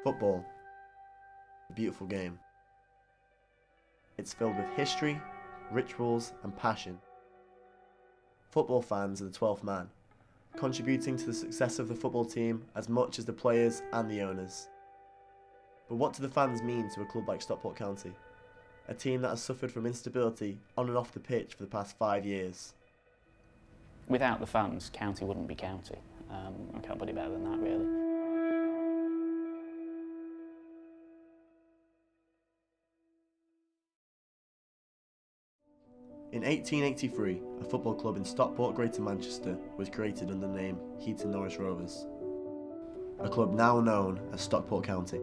Football, a beautiful game. It's filled with history, rituals and passion. Football fans are the 12th man, contributing to the success of the football team as much as the players and the owners. But what do the fans mean to a club like Stockport County? A team that has suffered from instability on and off the pitch for the past 5 years. Without the fans, County wouldn't be County. I can't put it better than that, really. In 1883, a football club in Stockport, Greater Manchester was created under the name Heaton Norris Rovers, a club now known as Stockport County.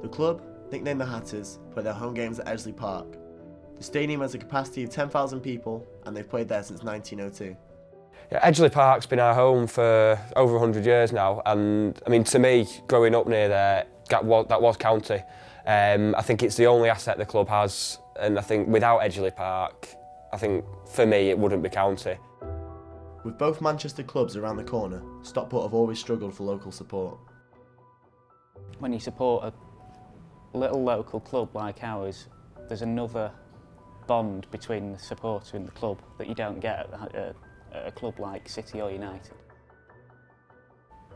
The club, nicknamed the Hatters, play their home games at Edgeley Park. The stadium has a capacity of 10,000 people and they've played there since 1902. Yeah, Edgeley Park's been our home for over 100 years now, and I mean, to me, growing up near there, that was County. I think it's the only asset the club has, and I think without Edgeley Park, I think for me it wouldn't be County. With both Manchester clubs around the corner, Stockport have always struggled for local support. When you support a little local club like ours, there's another bond between the supporter and the club that you don't get at a club like City or United.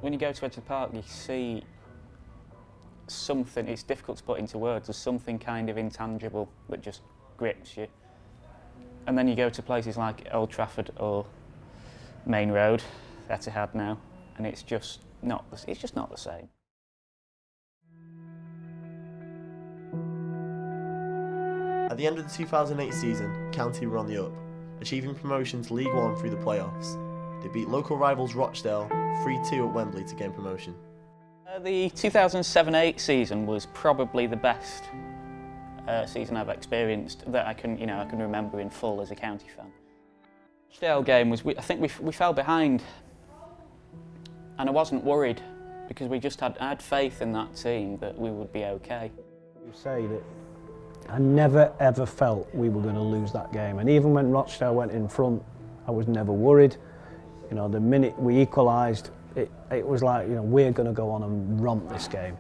When you go to Edgeley Park, you see something, it's difficult to put into words, there's something kind of intangible that just grips you. And then you go to places like Old Trafford or Main Road, Etihad now, and it's just not the same. At the end of the 2008 season, County were on the up, achieving promotion to League One through the playoffs. They beat local rivals Rochdale 3-2 at Wembley to gain promotion. The 2007-8 season was probably the best season I've experienced that I can remember in full as a County fan. The Rochdale game was, I think we fell behind, and I wasn't worried because I had faith in that team that we would be okay. You say that I never ever felt we were going to lose that game, and even when Rochdale went in front, I was never worried. You know, the minute we equalised, it was like, you know, we're going to go on and romp this game.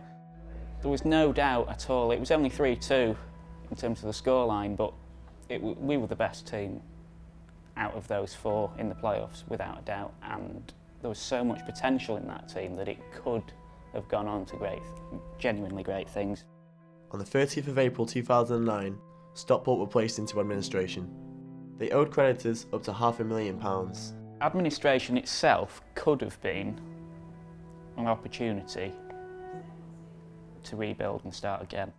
There was no doubt at all. It was only 3-2 in terms of the scoreline, but we were the best team out of those four in the playoffs, without a doubt. And there was so much potential in that team that it could have gone on to genuinely great things. On the 30th of April 2009, Stockport were placed into administration. They owed creditors up to £500,000. Administration itself could have been an opportunity to rebuild and start again.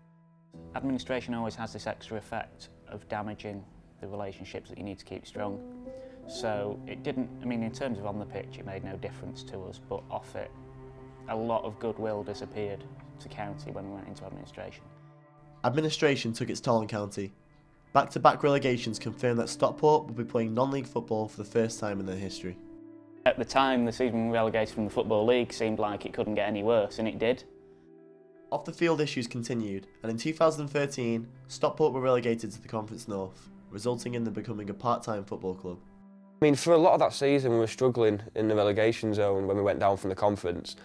Administration always has this extra effect of damaging the relationships that you need to keep strong. So it didn't, I mean, in terms of on the pitch, it made no difference to us, but off it, a lot of goodwill disappeared to County when we went into administration. Administration took its toll on County. Back-to-back relegations confirmed that Stockport would be playing non-league football for the first time in their history. At the time, the season we were relegated from the Football League seemed like it couldn't get any worse, and it did. Off-the-field issues continued, and in 2013, Stockport were relegated to the Conference North, resulting in them becoming a part-time football club. I mean, for a lot of that season we were struggling in the relegation zone when we went down from the conference,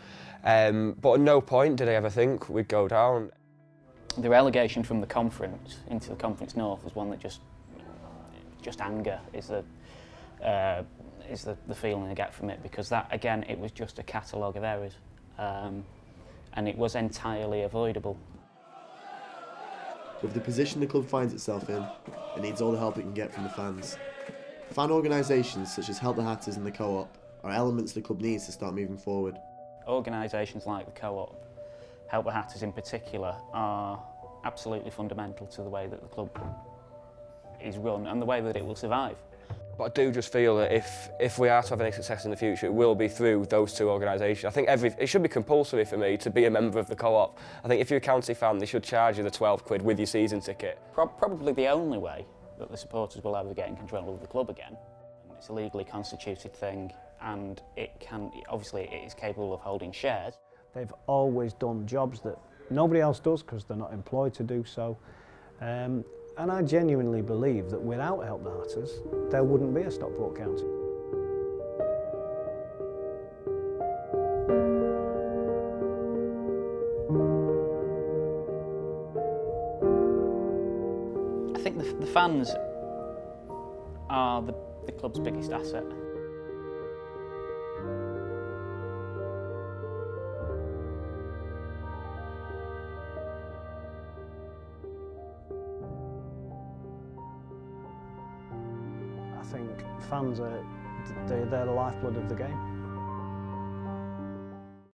but at no point did I ever think we'd go down. The relegation from the conference into the Conference North was one that just anger is the feeling I get from it, because that, again, it was just a catalogue of errors, and it was entirely avoidable. With the position the club finds itself in, it needs all the help it can get from the fans. Fan organisations such as Help the Hatters and the Co-op are elements the club needs to start moving forward. Organisations like the Co-op, Help the Hatters in particular, are absolutely fundamental to the way that the club is run and the way that it will survive. But I do just feel that if we are to have any success in the future, it will be through those two organisations. I think it should be compulsory for me to be a member of the Co-op. I think if you're a County fan, they should charge you the £12 with your season ticket. Probably the only way that the supporters will ever get in control of the club again. It's a legally constituted thing, and obviously it is capable of holding shares. They've always done jobs that nobody else does because they're not employed to do so. And I genuinely believe that without Help the Hatters, there wouldn't be a Stockport County. think the fans are the club's biggest asset. I think fans they're the lifeblood of the game.